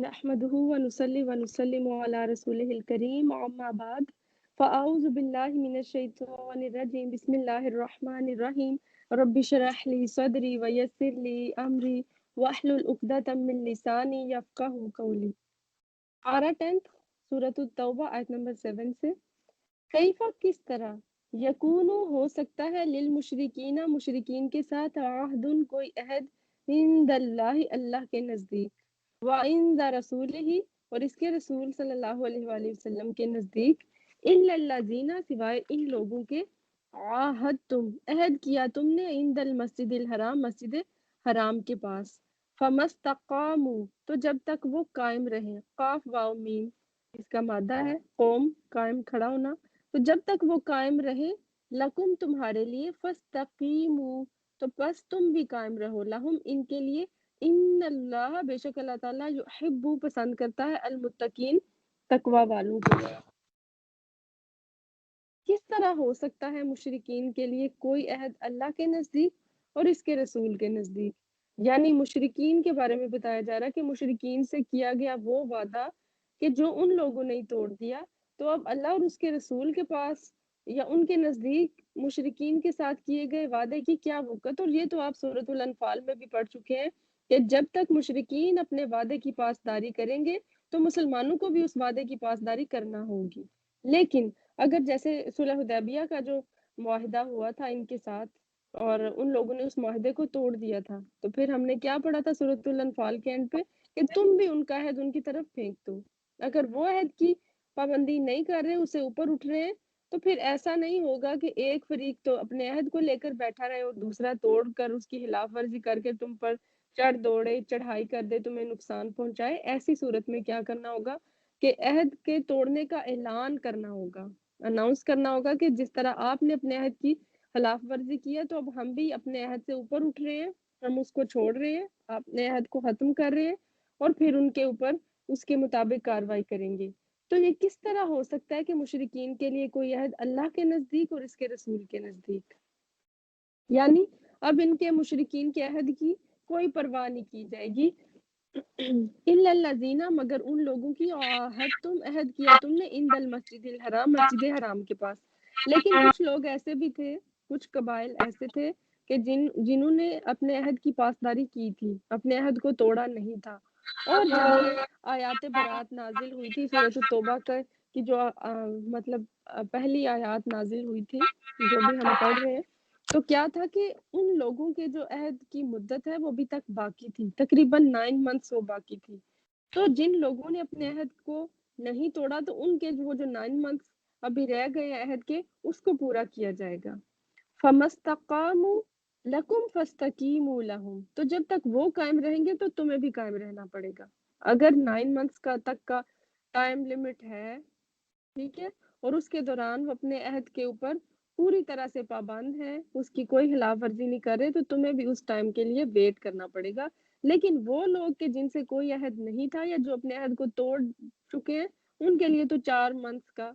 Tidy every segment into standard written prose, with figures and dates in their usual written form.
نحمده ونصلي ونسلم على رسوله الكريم أما بعد فأعوذ بالله من الشيطان الرجيم بسم الله الرحمن الرحيم رب اشرح لي صدري ويسر لي أمري واحلل عقدة من لساني يفقهوا قولي پارہ 10 سورۃ التوبہ آیت نمبر 7 سے کیفا کس طرح یکونو ہو سکتا ہے للمشرکین مشرکین کے ساتھ عہد کوئی عہد عند اللہ اللہ کے نزدیک وعند رسولہ اور اس کے رسول صلی اللہ علیہ وآلہ وسلم کے نزدیک الا الذین سوائے ان لوگوں کے عاہدتم عہد کیا تم نے عند المسجد الحرام مسجد حرام کے پاس فمستقاموا تو جب تک وہ قائم رہیں قاف واو میم اس کا مادہ ہے قوم قائم کھڑا ہونا تو جب تک وہ قائم رہے لکم تمہارے لیے فاستقیموا تو بس تم بھی قائم رہو لہم ان کے لیے ان اللہ بے شک اللہ تعالیٰ یحب پسند کرتا ہے المتقین تقوی والوں کو کس طرح ہو سکتا ہے مشرکین کے لیے کوئی عہد اللہ کے نزدیک اور اس کے رسول کے نزدیک یعنی مشرکین کے بارے میں بتایا جا رہا ہے کہ مشرکین سے کیا گیا وہ وعدہ کہ جو ان لوگوں نے توڑ دیا تو اب اللہ اور اس کے رسول کے پاس یا ان کے نزدیک مشرکین کے ساتھ کیے گئے وعدے کی کیا وقت اور یہ تو آپ سورۃ الانفال میں بھی پڑھ چکے ہیں کہ جب تک مشرکین اپنے وعدے کی پاسداری کریں گے تو مسلمانوں کو بھی اس وعدے کی پاسداری کرنا ہوگی لیکن اگر جیسے صلح حدیبیہ کا جو معاہدہ ہوا تھا ان کے ساتھ اور ان لوگوں نے اس معاہدے کو توڑ دیا تھا تو پھر ہم نے کیا پڑھا تھا سورۃ الانفال کے اینڈ پہ کہ تم بھی ان کا عہد ان کی طرف پھینک دو اگر وہ عہد کی پابندی نہیں کر رہے اسے اوپر اٹھ رہے ہیں تو پھر ایسا نہیں ہوگا کہ ایک فریق تو اپنے عہد کو لے کر بیٹھا رہے اور دوسرا توڑ کر اس کی خلاف ورزی کر کے تم پر چڑھ دوڑے چڑھائی کر دے تمہیں نقصان پہنچائے ایسی صورت میں کیا کرنا ہوگا کہ عہد کے توڑنے کا اعلان کرنا ہوگا اناؤنس کرنا ہوگا کہ جس طرح آپ نے اپنے عہد کی خلاف ورزی کی ہے تو اب ہم بھی اپنے عہد سے اوپر اٹھ رہے ہیں ہم اس کو چھوڑ رہے ہیں اپنے عہد کو ختم کر رہے ہیں اور پھر ان کے اوپر اس کے مطابق کارروائی کریں گے تو یہ کس طرح ہو سکتا ہے کہ مشرکین کے لیے کوئی عہد اللہ کے نزدیک اور اس کے رسول کے نزدیک یعنی اب ان کے مشرکین کے عہد کی کوئی پرواہ نہیں کی جائے گی الا الذین مگر ان لوگوں کی عہد کیا تم نے عند المسجد الحرام مسجد حرام کے پاس لیکن کچھ لوگ ایسے بھی تھے کچھ قبائل ایسے تھے کہ جنہوں نے اپنے عہد کی پاسداری کی تھی اپنے عہد کو توڑا نہیں تھا اور جب یہ آیات برات نازل ہوئی تھی سورۃ التوبہ کی جو مطلب پہلی آیات نازل ہوئی تھی جو بھی ہم پڑھ رہے ہیں تو کیا تھا کہ ان لوگوں کے جو عہد کی مدت ہے وہ ابھی تک باقی تھی تقریباً 9 months وہ باقی تھی تو جن لوگوں نے اپنے عہد کو نہیں توڑا تو ان کے وہ جو 9 months ابھی رہ گئے عہد کے اس کو پورا کیا جائے گا فمستقاموا لکم فاستقیموا لہم تو جب تک وہ قائم رہیں گے تو تمہیں بھی قائم رہنا پڑے گا اگر 9 months کا تک کا ٹائم لمٹ ہے ٹھیک ہے اور اس کے دوران وہ اپنے عہد کے اوپر پوری طرح سے پابند ہے اس کی کوئی خلاف ورزی نہیں کر رہے تو تمہیں بھی اس ٹائم کے لیے ویٹ کرنا پڑے گا لیکن وہ لوگ کہ جن سے کوئی عہد نہیں تھا یا جو اپنے عہد کو توڑ چکے ہیں ان کے لیے تو 4 months کا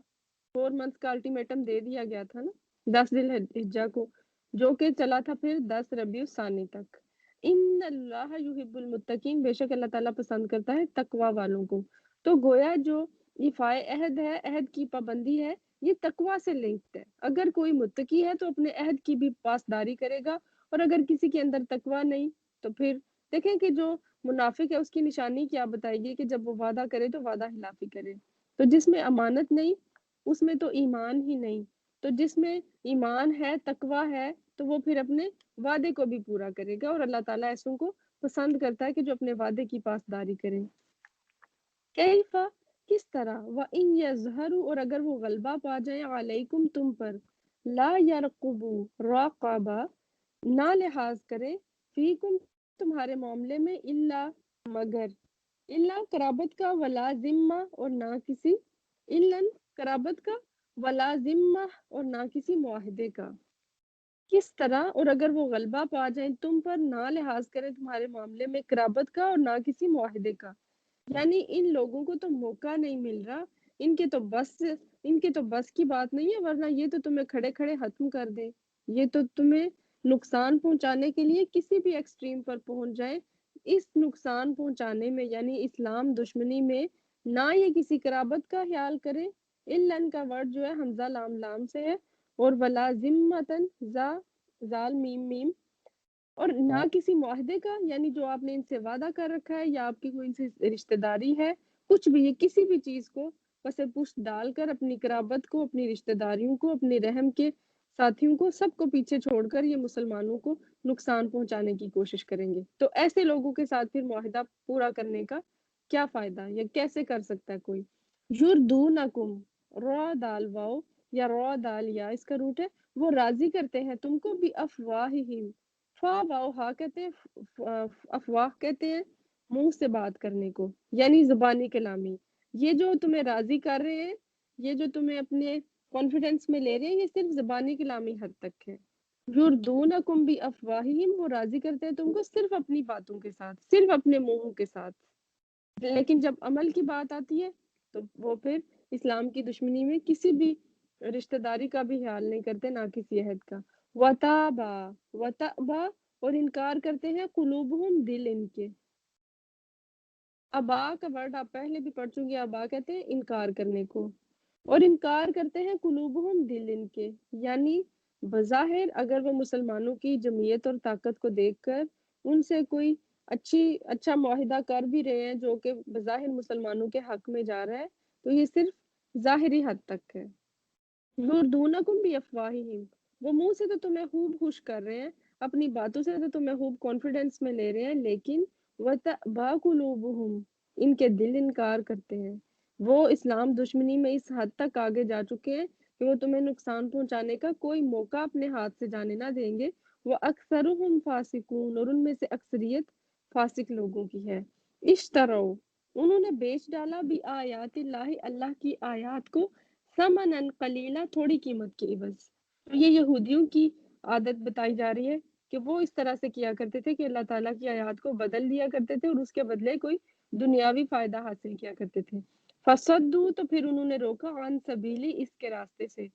الٹیمیٹم دے دیا گیا تھا نا 10 ذی الحجہ کو جو کہ چلا تھا پھر 10 ربیع الثانی تک ان اللہ یحب المتقین بے شک اللہ تعالیٰ پسند کرتا ہے تقوی والوں کو تو گویا جو ایفائے عہد ہے عہد کی پابندی ہے یہ تقوی سے لنکڈ ہے اگر کوئی متقی ہے تو اپنے عہد کی بھی پاسداری کرے گا اور اگر کسی کے اندر تقوی نہیں تو پھر دیکھیں کہ جو منافق ہے اس کی نشانی کیا بتائے گی کہ جب وہ وعدہ کرے تو وعدہ خلافی کرے تو جس میں امانت نہیں اس میں تو ایمان ہی نہیں تو جس میں ایمان ہے تقوی ہے تو وہ پھر اپنے وعدے کو بھی پورا کرے گا اور اللہ تعالیٰ ایسوں کو پسند کرتا ہے کہ جو اپنے وعدے کی پاسداری کریں کیفا کس طرح وَإِن يَظْهَرُوا اور اگر وہ غلبہ پا جائیں علیکم تم پر لا يَرْقُبُوا راقبہ نہ لحاظ کرے فیکم تمہارے معاملے میں الا مگر الا قرابت کا ولا ذمہ اور نہ کسی الا قرابت کا ولا ذمہ اور نہ کسی معاہدے کا کس طرح اور اگر وہ غلبہ پا جائیں تم پر نہ لحاظ کریں تمہارے معاملے میں قرابت کا اور نہ کسی معاہدے کا یعنی ان لوگوں کو تو موقع نہیں مل رہا ان کے تو بس کی بات نہیں ہے ورنہ یہ تو تمہیں کھڑے کھڑے ختم کر دیں یہ تو تمہیں نقصان پہنچانے کے لیے کسی بھی ایکسٹریم پر پہنچ جائے اس نقصان پہنچانے میں یعنی اسلام دشمنی میں نہ یہ کسی قرابت کا خیال کرے، الن کا ورڈ جو ہے حمزہ لام لام سے ہے، اور ولا ذمتن زا زال میم میم، اور نہ کسی معاہدے کا یعنی جو آپ نے ان سے وعدہ کر رکھا ہے یا آپ کی کوئی ان سے رشتہ داری ہے، کچھ بھی، یہ کسی بھی چیز کو پس پشت ڈال کر اپنی قرابت کو، اپنی رشتہ داریوں کو، اپنے رحم کے ساتھیوں کو، سب کو پیچھے چھوڑ کر یہ مسلمانوں کو نقصان پہنچانے کی کوشش کریں گے، تو ایسے لوگوں کے ساتھ پھر معاہدہ پورا کرنے کا کیا فائدہ یا کیسے کر سکتا ہے کوئی؟ یردونکم، را دال واؤ یا را دال یا اس کا روٹ ہے، وہ راضی کرتے ہیں تم کو بھی افواہہم، فا واؤ ہا کہتے ہیں، افواہ کہتے ہیں منہ سے بات کرنے کو، یعنی زبانی کلامی، یہ جو تمہیں راضی کر رہے ہیں، یہ جو تمہیں اپنے کانفیڈنس میں لے رہے ہیں، یہ صرف زبانی کلامی حد تک ہے۔ یردونکم بھی افواہہم، وہ راضی کرتے ہیں تم کو صرف اپنی باتوں کے ساتھ، صرف اپنے منہوں کے ساتھ، لیکن جب عمل کی بات آتی ہے تو وہ پھر اسلام کی دشمنی میں کسی بھی رشتہ داری کا بھی خیال نہیں کرتے، نہ کسی عہد کا۔ وتابا، وتابا، اور انکار کرتے ہیں قلوبہم، دل ان کے۔ ابا کا ورڈ آپ پہلے بھی پڑھ چکے ہیں، ابا کہتے ہیں انکار کرنے کو، اور انکار کرتے ہیں قلوبہم، دل ان کے، یعنی بظاہر اگر وہ مسلمانوں کی جمعیت اور طاقت کو دیکھ کر ان سے کوئی اچھا معاہدہ کر بھی رہے ہیں جو کہ بظاہر مسلمانوں کے حق میں جا رہا ہے، تو یہ صرف ظاہری حد تک ہے۔ یردونکم بھی افواہہم، وہ منہ سے تو تمہیں خوب خوش کر رہے ہیں، اپنی باتوں سے تو تمہیں خوب کانفیڈنس میں لے رہے ہیں، لیکن وَتَأْبَى قُلُوبُهُمْ، ان کے دل انکار کرتے ہیں۔ وہ اسلام دشمنی میں اس حد تک آگے جا چکے ہیں کہ وہ تمہیں نقصان پہنچانے کا کوئی موقع اپنے ہاتھ سے جانے نہ دیں گے۔ وَأَكْثَرُهُمْ فَاسِقُونَ، اور ان میں سے اکثریت فاسق لوگوں کی ہے۔ اشتروا، انہوں نے بیچ ڈالا بھی آیات اللہ، اللہ کی آیات کو، ثمنًا قلیلا، تھوڑی قیمت کے عوض۔ تو یہ یہودیوں کی عادت بتائی جا رہی ہے کہ وہ اس طرح سے کیا کرتے تھے کہ اللہ تعالیٰ کی آیات کو بدل دیا کرتے تھے اور اس کے بدلے کوئی دنیاوی فائدہ حاصل کیا کرتے تھے۔ فصدو، تو پھر انہوں نے روکا، عن سبیلی، اس کے راستے سے۔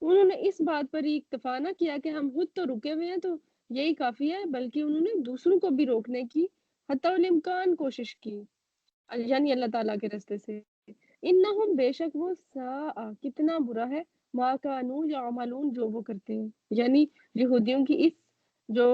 انہوں نے اس بات پر ہی اکتفا نہ کیا کہ ہم خود تو رکے ہوئے ہیں تو یہی کافی ہے، بلکہ انہوں نے دوسروں کو بھی روکنے کی حتی الامکان کوشش کی، یعنی اللہ تعالیٰ کے راستے سے۔ انہم، بے شک وہ، ساء، کتنا برا ہے، ما کانوا یعملون، جو وہ کرتے ہیں، یعنی یہودیوں کی اس جو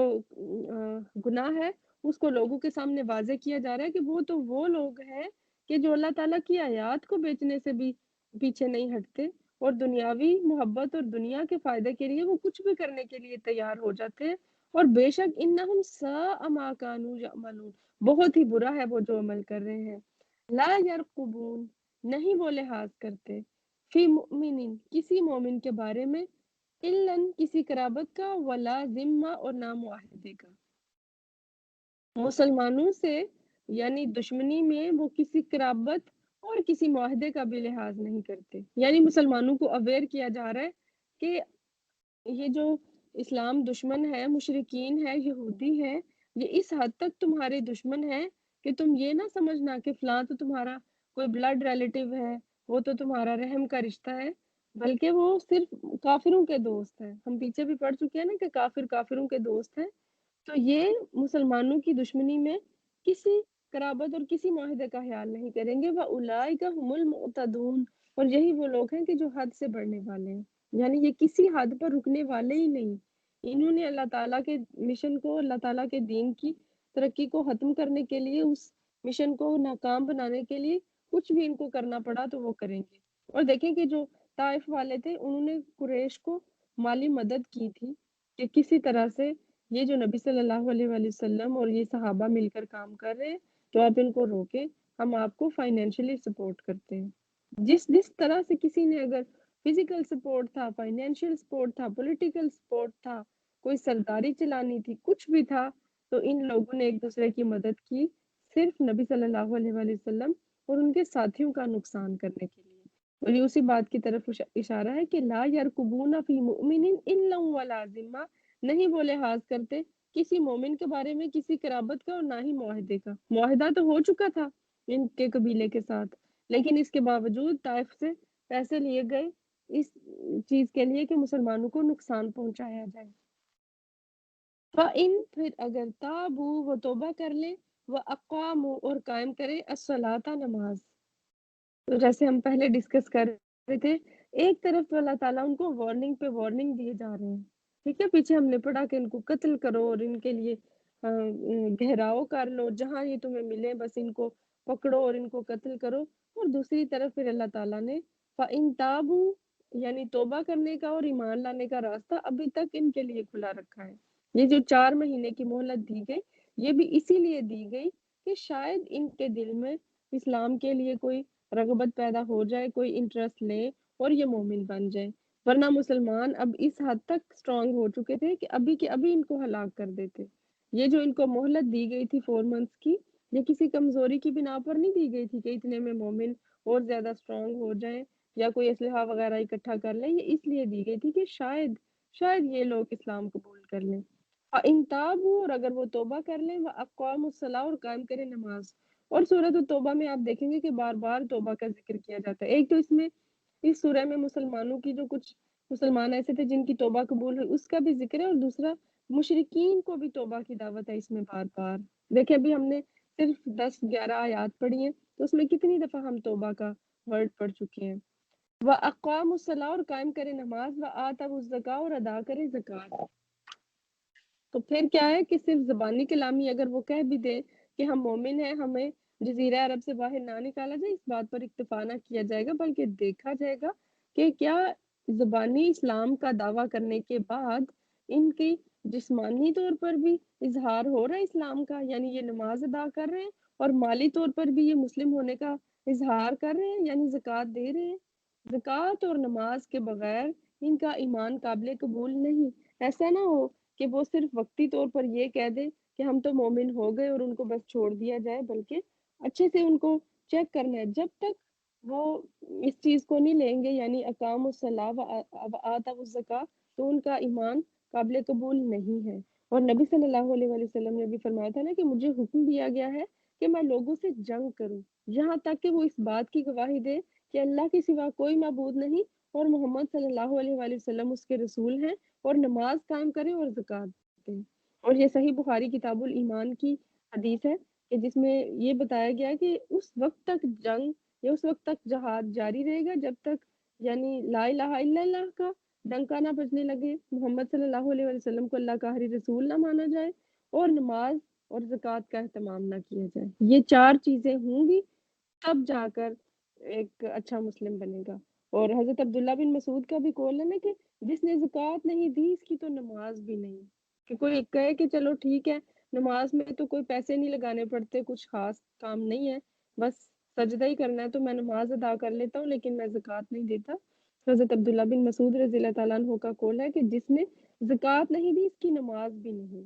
گناہ ہے اس کو لوگوں کے سامنے واضح کیا جا رہا ہے کہ وہ تو وہ لوگ ہیں کہ جو اللہ تعالیٰ کی آیات کو بیچنے سے بھی پیچھے نہیں ہٹتے، اور دنیاوی محبت اور دنیا کے فائدے کے لیے وہ کچھ بھی کرنے کے لیے تیار ہو جاتے ہیں۔ اور بے شک انہم ساء ما کانوا یعملون، بہت ہی برا ہے وہ جو عمل کر رہے ہیں۔ لا یرقبون، نہیں وہ لحاظ کرتے، فی مؤمن، کسی مومن کے بارے میں، الن، کسی قرابت کا، ولا ذمہ، اور نہ معاہدے کا۔ مسلمانوں سے یعنی دشمنی میں وہ کسی قرابت اور کسی معاہدے کا بھی لحاظ نہیں کرتے، یعنی مسلمانوں کو اویئر کیا جا رہا ہے کہ یہ جو اسلام دشمن ہے، مشرکین ہے، یہودی ہے، یہ اس حد تک تمہارے دشمن ہے کہ تم یہ نہ سمجھنا کہ فلاں تو تمہارا کوئی بلڈ ریلیٹیو ہے، وہ تو تمہارا رحم کا رشتہ ہے، بلکہ وہ صرف کافروں کے دوست ہیں۔ ہم پیچھے بھی پڑھ چکے ہیں نا کہ کافر کافروں کے دوست ہیں، تو یہ مسلمانوں کی دشمنی میں کسی قرابت اور کسی معاہدے کا خیال نہیں کریں گے۔ وَأُولَٰئِکَ هُمُ الْمُعْتَدُونَ، اور یہی وہ لوگ ہیں کہ جو حد سے بڑھنے والے ہیں، یعنی یہ کسی حد پر رکنے والے ہی نہیں، انہوں نے اللہ تعالیٰ کے مشن کو، اللہ تعالیٰ کے دین کی ترقی کو ختم کرنے کے لیے، اس مشن کو ناکام بنانے کے لیے کچھ بھی ان کو کرنا پڑا تو وہ کریں گے۔ اور دیکھیں کہ جو طائف والے تھے انہوں نے قریش کو مالی مدد کی تھی کہ کسی طرح سے یہ جو نبی صلی اللہ علیہ وآلہ وسلم اور یہ صحابہ مل کر کام کر رہے ہیں تو آپ ان کو روکیں، ہم آپ کو فائنینشلی سپورٹ کرتے ہیں۔ جس طرح سے کسی نے اگر فزیکل سپورٹ تھا، فائنینشیل سپورٹ تھا، پولیٹیکل سپورٹ تھا، کوئی سرداری چلانی تھی، کچھ بھی تھا، تو ان لوگوں نے ایک دوسرے کی مدد کی صرف نبی صلی اللہ علیہ وآلہ وسلم اور ان کے ساتھیوں کا نقصان کرنے کے لیے۔ اور یہ اسی بات کی طرف اشارہ ہے کہ لا یرقبون فی مؤمن الا ولا ذمہ، نہیں وہ لحاظ کرتے کسی مومن کے بارے میں کسی قرابت کا اور نہ ہی معاہدے کا۔ معاہدہ تو ہو چکا تھا ان کے قبیلے کے ساتھ، لیکن اس کے باوجود طائف سے پیسے لیے گئے اس چیز کے لیے کہ مسلمانوں کو نقصان پہنچایا جائے۔ فَإِن، پھر اگر تابو، وہ توبہ کر لیں، وَأَقَامُوا اور قائم کرے الصلاۃ نماز۔ تو جیسے ہم پہلے ڈسکس کر رہے تھے، ایک طرف تو اللہ تعالیٰ ان کو وارننگ پہ وارننگ دیے جا رہے ہیں، ٹھیک ہے، پیچھے ہم نے پڑھا کہ ان کو قتل کرو اور ان کے لیے گھیراؤ کر لو، جہاں یہ تمہیں ملے بس ان کو پکڑو اور ان کو قتل کرو، اور دوسری طرف پھر اللہ تعالیٰ نے فَإِن تَابُوا یعنی توبہ کرنے کا اور ایمان لانے کا راستہ ابھی تک ان کے لیے کھلا رکھا ہے۔ یہ جو 4 مہینے کی مہلت دی گئی، یہ بھی اسی لیے دی گئی کہ شاید ان کے دل میں اسلام کے لیے کوئی رغبت پیدا ہو جائے، کوئی انٹرسٹ لیں اور یہ مومن بن جائیں، ورنہ مسلمان اب اس حد تک سٹرونگ ہو چکے تھے کہ ابھی کے ابھی ان کو ہلاک کر دیتے۔ یہ جو ان کو مہلت دی گئی تھی 4 منتھس کی، یہ کسی کمزوری کی بنا پر نہیں دی گئی تھی کہ اتنے میں مومن اور زیادہ سٹرونگ ہو جائیں یا کوئی اسلحہ وغیرہ اکٹھا کر لیں، یہ اس لیے دی گئی تھی کہ شاید یہ لوگ اسلام قبول کر لیں۔ فَإِن تَابُوا اور اگر وہ توبہ کر لیں، وَأَقَامُوا الصَّلَاةَ اور قائم کریں نماز۔ اور سورۃ التوبہ میں آپ دیکھیں گے کہ بار بار توبہ کا ذکر کیا جاتا ہے۔ ایک تو اس میں اس سورہ میں مسلمانوں کی جو کچھ مسلمان ایسے تھے جن کی توبہ قبول ہوئی اس کا بھی ذکر ہے، اور دوسرا مشرکین کو بھی توبہ کی دعوت ہے اس میں بار بار۔ دیکھیں ابھی ہم نے صرف 10-11 آیات پڑھی ہیں تو اس میں کتنی دفعہ ہم توبہ کا ورڈ پڑھ چکے ہیں۔ وَأَقَامُوا الصَّلَاةَ اور قائم کرے نماز، وَآتَوُا الزَّکاۃَ اور ادا کرے زکوٰۃ۔ تو پھر کیا ہے کہ صرف زبانی کلامی اگر وہ کہہ بھی دیں کہ ہم مومن ہیں، ہمیں جزیرہ عرب سے باہر نہ نکالا جائے، اس بات پر اکتفا نہ کیا جائے گا، بلکہ دیکھا جائے گا کہ کیا زبانی اسلام کا دعویٰ کرنے کے بعد ان کی جسمانی طور پر بھی اظہار ہو رہا ہے اسلام کا، یعنی یہ نماز ادا کر رہے ہیں، اور مالی طور پر بھی یہ مسلم ہونے کا اظہار کر رہے ہیں، یعنی زکوٰۃ دے رہے ہیں۔ زکوٰۃ اور نماز کے بغیر ان کا ایمان قابل قبول نہیں۔ ایسا نہ ہو کہ وہ صرف وقتی طور پر یہ کہہ دیں کہ ہم تو مومن ہو گئے اور ان کو بس چھوڑ دیا جائے، بلکہ اچھے سے ان کو چیک کرنا ہے۔ جب تک وہ اس چیز کو نہیں لیں گے، یعنی اقام الصلاۃ و آتوا الزکاۃ، تو ان کا ایمان قابل قبول نہیں ہے۔ اور نبی صلی اللہ علیہ وآلہ وسلم نے بھی فرمایا تھا نا کہ مجھے حکم دیا گیا ہے کہ میں لوگوں سے جنگ کروں، یہاں تک کہ وہ اس بات کی گواہی دے کہ اللہ کے سوا کوئی معبود نہیں اور محمد صلی اللہ علیہ وآلہ وسلم اس کے رسول ہیں، اور نماز قائم کریں اور زکوٰۃ دیں۔ اور یہ صحیح بخاری کتاب الایمان کی حدیث ہے کہ جس میں یہ بتایا گیا کہ اس وقت تک جنگ یا اس وقت تک جہاد جاری رہے گا جب تک یعنی لا الہ الا اللہ کا ڈنکا نہ بجنے لگے، محمد صلی اللہ علیہ وسلم کو اللہ کا آخری رسول نہ مانا جائے، اور نماز اور زکوٰۃ کا اہتمام نہ کیا جائے۔ یہ 4 چیزیں ہوں گی تب جا کر ایک اچھا مسلم بنے گا۔ اور حضرت عبداللہ بن مسعود کا بھی قول ہے نا کہ جس نے زکوٰۃ نہیں دی اس کی تو نماز بھی نہیں۔ کہ کوئی کہے کہ چلو ٹھیک ہے، نماز میں تو کوئی پیسے نہیں لگانے پڑتے، کچھ خاص کام نہیں ہے، بس سجدہ ہی کرنا ہے تو میں نماز ادا کر لیتا ہوں لیکن میں زکوٰۃ نہیں دیتا۔ حضرت عبداللہ بن مسعود رضی اللہ تعالیٰ عنہ کا قول ہے کہ جس نے زکوٰۃ نہیں دی اس کی نماز بھی نہیں۔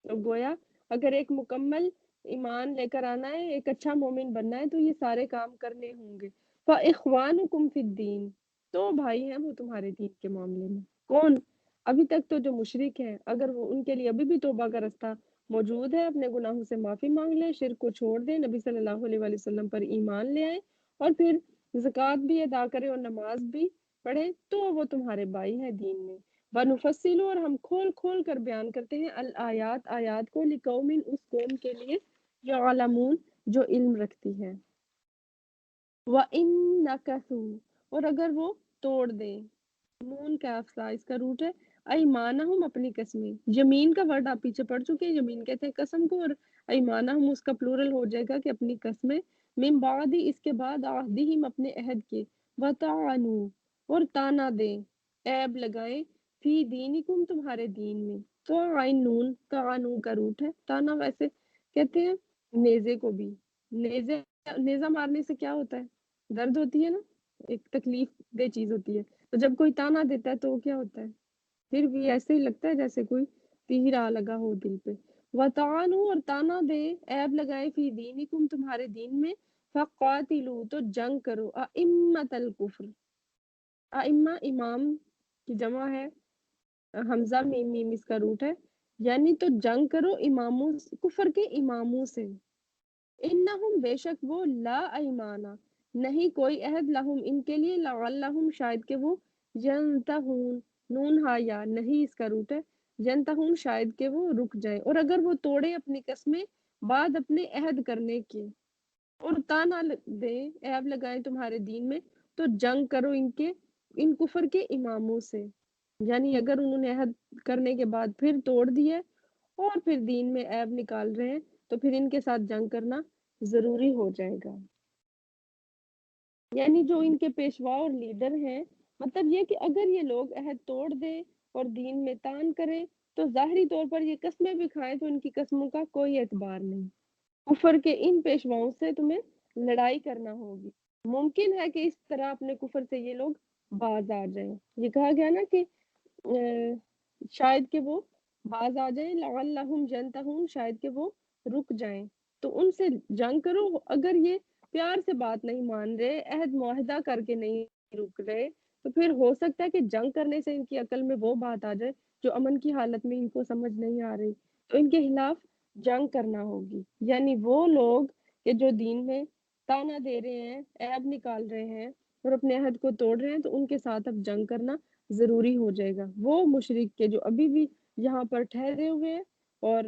تو گویا اگر ایک مکمل ایمان لے کر آنا ہے، ایک اچھا مومن بننا ہے، تو یہ سارے کام کرنے ہوں گے۔ فَإِخْوَانُكُمْ فِي الدِّينِ تو بھائی ہیں وہ تمہارے دین کے معاملے میں۔ کون؟ ابھی تک تو جو مشرک ہیں، اگر وہ ان کے لیے ابھی بھی توبہ کا راستہ موجود ہے، اپنے گناہوں سے معافی مانگ لیں، شرک کو چھوڑ دیں، نبی صلی اللہ علیہ وآلہ وسلم پر ایمان لے آئیں، اور پھر زکوٰۃ بھی ادا کریں اور نماز بھی پڑھیں، تو وہ تمہارے بھائی ہیں دین میں۔ وَنُفَصِّلُ اور ہم کھول کھول کر بیان کرتے ہیں الآیات آیات کو لِقَوْمٍ اس قوم کے لیے یعلمون جو علم رکھتی ہے۔ وَإِن نَكَثُوا اور اگر وہ توڑ دیں، نون کیف سا اس کا روٹ ہے ایمانہم اپنی قسمیں۔ یمین کا ورڈ آپ پیچھے پڑھ چکے ہیں، یمین کہتے ہیں قسم کو، اور ایمانہم اس کا پلورل ہو جائے گا کہ اپنی قسمیں، من بعد اس کے بعد عہدہم اپنے عہد کے، وطعنوا اور تانا دیں، عیب لگائیں، فی دینکم تمہارے دین میں۔ تو عین نون طعنوا کا روٹ ہے، تانا ویسے کہتے ہیں نیزے کو بھی، نیزہ مارنے سے کیا ہوتا ہے؟ درد ہوتی ہے نا، ایک تکلیف دہ چیز ہوتی ہے، تو جب کوئی تانا دیتا ہے تو وہ کیا ہوتا ہے؟ پھر بھی ایسے ہی لگتا ہے جیسے کوئی تیر آ لگا ہو دل پہ۔ وَطَعَنُوا اور تانا دے، عیب لگائے، فی دینکم تمہارے دین میں، فَقَاتِلُوا تو جنگ کرو، أَئِمَّةَ الْكُفْرِ ائمہ امام کی جمع ہے، حمزہ میم میم اس کا روٹ ہے، یعنی تو جنگ کرو اماموں کفر کے اماموں سے۔ انہم بے شک وہ لا ایمانا نہیں کوئی عہد لہم ان کے لیے، لعلہم شاید کہ وہ ینتہون نون ہا یا نہیں اس کا روٹ ہے، ینتہون شاید کہ وہ رک جائیں، اور اگر وہ توڑے اپنی قسمیں، بعد اپنے عہد کرنے کے، اور تانا دیں، عیب لگائیں تمہارے دین میں، تو جنگ کرو ان کفر کے اماموں سے۔ یعنی اگر انہوں نے عہد کرنے کے بعد پھر توڑ دیا اور پھر دین میں عیب نکال رہے ہیں تو پھر ان کے ساتھ جنگ کرنا ضروری ہو جائے گا۔ یعنی جو ان کے پیشوا اور لیڈر ہیں، مطلب یہ کہ اگر یہ لوگ عہد توڑ دیں اور دین میں تان کریں تو ظاہری طور پر یہ قسمیں بھی کھائیں تو ان کی قسموں کا کوئی اعتبار نہیں۔ کفر کے ان پیشواؤں سے تمہیں لڑائی کرنا ہوگی۔ ممکن ہے کہ اس طرح اپنے کفر سے یہ لوگ باز آ جائیں۔ یہ کہا گیا نا کہ شاید کہ وہ باز آ جائیں، لعلہم ینتہون، شاید کہ وہ رک جائیں، تو ان سے جنگ کرو۔ اگر یہ پیار سے بات نہیں مان رہے، عہد معاہدہ کر کے نہیں رک رہے، تو پھر ہو سکتا ہے کہ جنگ کرنے سے ان کی عقل میں وہ بات آ جائے جو امن کی حالت میں ان کو سمجھ نہیں آ رہی، تو ان کے خلاف جنگ کرنا ہوگی۔ یعنی وہ لوگ کہ جو دین میں تانا دے رہے ہیں، عیب نکال رہے ہیں اور اپنے عہد کو توڑ رہے ہیں، تو ان کے ساتھ اب جنگ کرنا ضروری ہو جائے گا۔ وہ مشرک کے جو ابھی بھی یہاں پر ٹھہرے ہوئے ہیں اور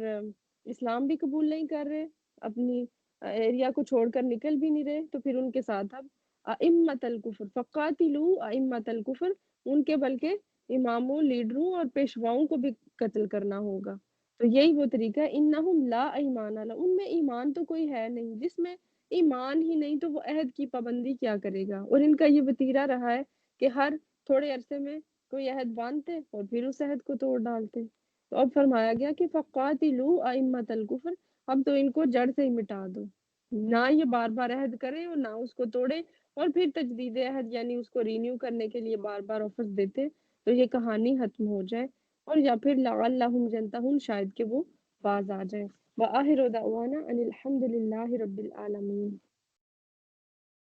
اسلام بھی قبول نہیں کر رہے، اپنی ایریا کو چھوڑ کر نکل بھی نہیں رہے، تو پھر ان کے ساتھ اب ائمۃ الکفر فقاتلوا ائمۃ الکفر، ان کے بلکہ اماموں، لیڈروں اور پیشواؤں کو بھی قتل کرنا ہوگا۔ تو یہی وہ طریقہ ہے، انہم لا ایمان لہم، ان میں ایمان تو کوئی ہے نہیں، جس میں ایمان ہی نہیں تو وہ عہد کی پابندی کیا کرے گا۔ اور ان کا یہ وتیرہ رہا ہے کہ ہر تھوڑے عرصے میں کوئی عہد باندھتے اور پھر اس عہد کو توڑ ڈالتے۔ تو اب فرمایا گیا کہ فقاتلوا ائمۃ الکفر، اب تو ان کو جڑ سے ہی مٹا دو، نہ یہ بار بار عہد کریں اور نہ اس کو توڑیں، اور پھر تجدید عہد یعنی اس کو رینیو کرنے کے لیے بار بار آفرز دیتے، تو یہ کہانی ختم ہو جائے، اور یا پھر لعلہم ینتہون، شاید کہ وہ باز آ جائیں۔ وآخر دعوانا ان الحمد للہ رب العالمین۔